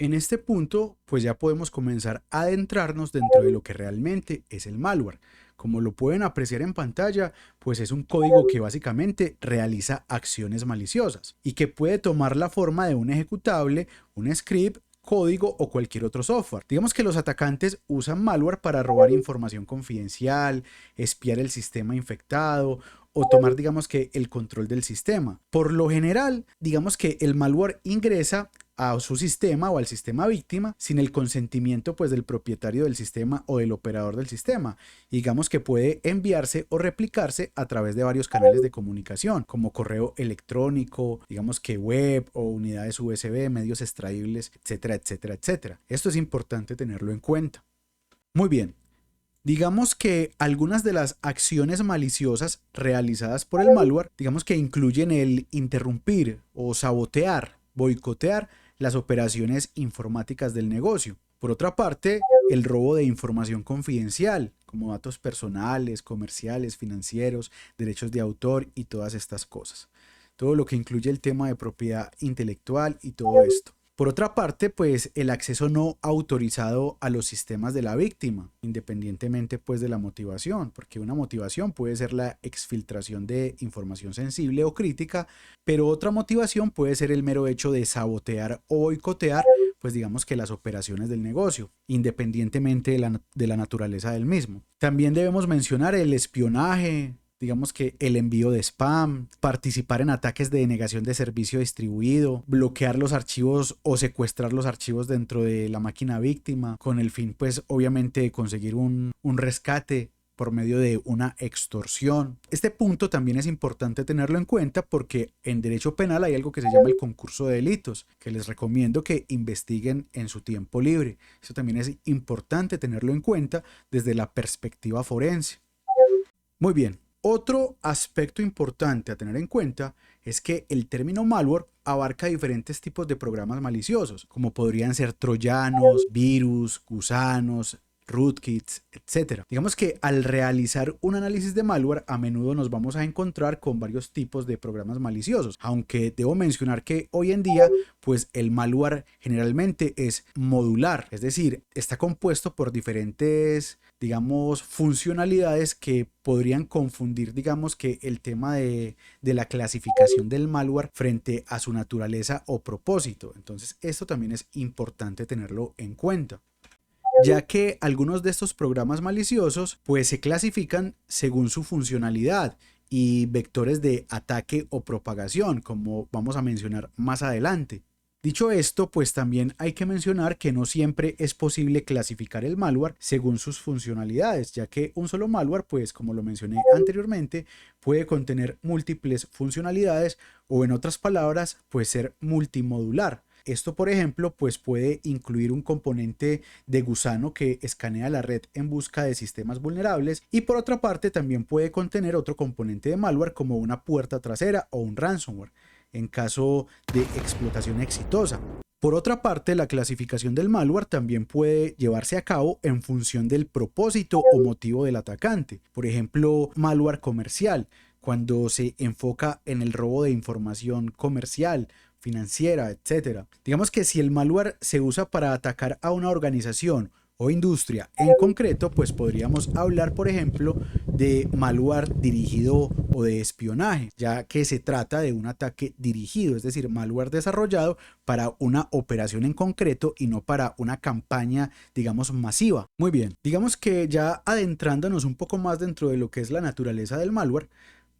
En este punto, pues ya podemos comenzar a adentrarnos dentro de lo que realmente es el malware. Como lo pueden apreciar en pantalla, pues es un código que básicamente realiza acciones maliciosas y que puede tomar la forma de un ejecutable, un script, código o cualquier otro software. Digamos que los atacantes usan malware para robar información confidencial, espiar el sistema infectado o tomar, digamos que, el control del sistema. Por lo general, digamos que el malware ingresa a su sistema o al sistema víctima sin el consentimiento pues del propietario del sistema o del operador del sistema. Y digamos que puede enviarse o replicarse a través de varios canales de comunicación como correo electrónico, digamos que web o unidades USB, medios extraíbles, etcétera, etcétera, etcétera. Esto es importante tenerlo en cuenta. Muy bien. Digamos que algunas de las acciones maliciosas realizadas por el malware, digamos que incluyen el interrumpir o sabotear, boicotear las operaciones informáticas del negocio. Por otra parte, el robo de información confidencial, como datos personales, comerciales, financieros, derechos de autor y todas estas cosas. Todo lo que incluye el tema de propiedad intelectual y todo esto. Por otra parte, pues el acceso no autorizado a los sistemas de la víctima, independientemente pues de la motivación, porque una motivación puede ser la exfiltración de información sensible o crítica, pero otra motivación puede ser el mero hecho de sabotear o boicotear, pues digamos que las operaciones del negocio, independientemente de la naturaleza del mismo. También debemos mencionar el espionaje, digamos que el envío de spam, participar en ataques de denegación de servicio distribuido, bloquear los archivos o secuestrar los archivos dentro de la máquina víctima, con el fin pues obviamente de conseguir un rescate por medio de una extorsión. Este punto también es importante tenerlo en cuenta porque en derecho penal hay algo que se llama el concurso de delitos, que les recomiendo que investiguen en su tiempo libre. Eso también es importante tenerlo en cuenta desde la perspectiva forense. Muy bien. Otro aspecto importante a tener en cuenta es que el término malware abarca diferentes tipos de programas maliciosos, como podrían ser troyanos, virus, gusanos, rootkits, etcétera. Digamos que al realizar un análisis de malware a menudo nos vamos a encontrar con varios tipos de programas maliciosos, aunque debo mencionar que hoy en día pues el malware generalmente es modular, es decir, está compuesto por diferentes, digamos, funcionalidades que podrían confundir, digamos, que el tema de la clasificación del malware frente a su naturaleza o propósito. Entonces esto también es importante tenerlo en cuenta, ya que algunos de estos programas maliciosos pues se clasifican según su funcionalidad y vectores de ataque o propagación, como vamos a mencionar más adelante. Dicho esto, pues también hay que mencionar que no siempre es posible clasificar el malware según sus funcionalidades, ya que un solo malware, pues como lo mencioné anteriormente, puede contener múltiples funcionalidades o en otras palabras, puede ser multimodular. Esto, por ejemplo, pues puede incluir un componente de gusano que escanea la red en busca de sistemas vulnerables y por otra parte también puede contener otro componente de malware como una puerta trasera o un ransomware en caso de explotación exitosa. Por otra parte, la clasificación del malware también puede llevarse a cabo en función del propósito o motivo del atacante. Por ejemplo, malware comercial, cuando se enfoca en el robo de información comercial, financiera, etcétera. Digamos que si el malware se usa para atacar a una organización o industria en concreto, pues podríamos hablar, por ejemplo, de malware dirigido o de espionaje, ya que se trata de un ataque dirigido, es decir, malware desarrollado para una operación en concreto y no para una campaña, digamos, masiva. Muy bien, digamos que ya adentrándonos un poco más dentro de lo que es la naturaleza del malware,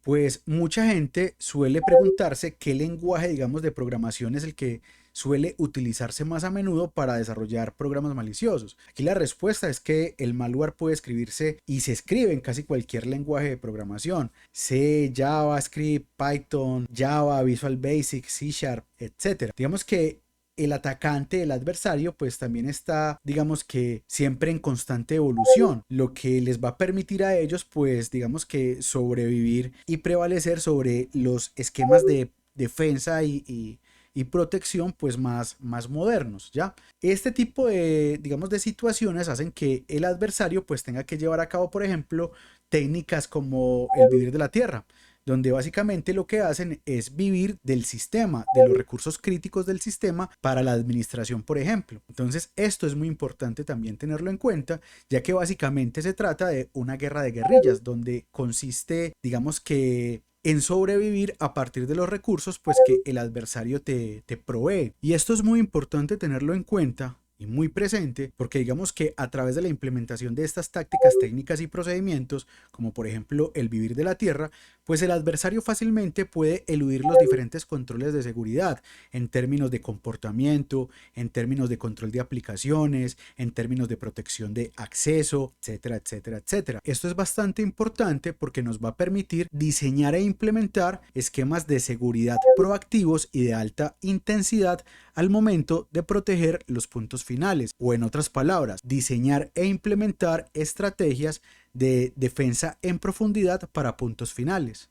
pues mucha gente suele preguntarse qué lenguaje, digamos, de programación es el que suele utilizarse más a menudo para desarrollar programas maliciosos. Aquí la respuesta es que el malware puede escribirse y se escribe en casi cualquier lenguaje de programación. C, JavaScript, Python, Java, Visual Basic, C Sharp, etcétera. Digamos que el atacante, el adversario, pues también está, digamos que siempre en constante evolución, lo que les va a permitir a ellos, pues digamos que sobrevivir y prevalecer sobre los esquemas de defensa y protección pues más modernos, ¿ya? Este tipo de, digamos, de situaciones hacen que el adversario pues tenga que llevar a cabo, por ejemplo, técnicas como el vivir de la tierra, donde básicamente lo que hacen es vivir del sistema, de los recursos críticos del sistema para la administración, por ejemplo. Entonces, esto es muy importante también tenerlo en cuenta, ya que básicamente se trata de una guerra de guerrillas, donde consiste, digamos que en sobrevivir a partir de los recursos pues que el adversario te provee. Y esto es muy importante tenerlo en cuenta y muy presente, porque digamos que a través de la implementación de estas tácticas, técnicas y procedimientos, como por ejemplo el vivir de la tierra, pues el adversario fácilmente puede eludir los diferentes controles de seguridad en términos de comportamiento, en términos de control de aplicaciones, en términos de protección de acceso, etcétera, etcétera, etcétera. Esto es bastante importante porque nos va a permitir diseñar e implementar esquemas de seguridad proactivos y de alta intensidad al momento de proteger los puntos finales, o en otras palabras, diseñar e implementar estrategias de defensa en profundidad para puntos finales.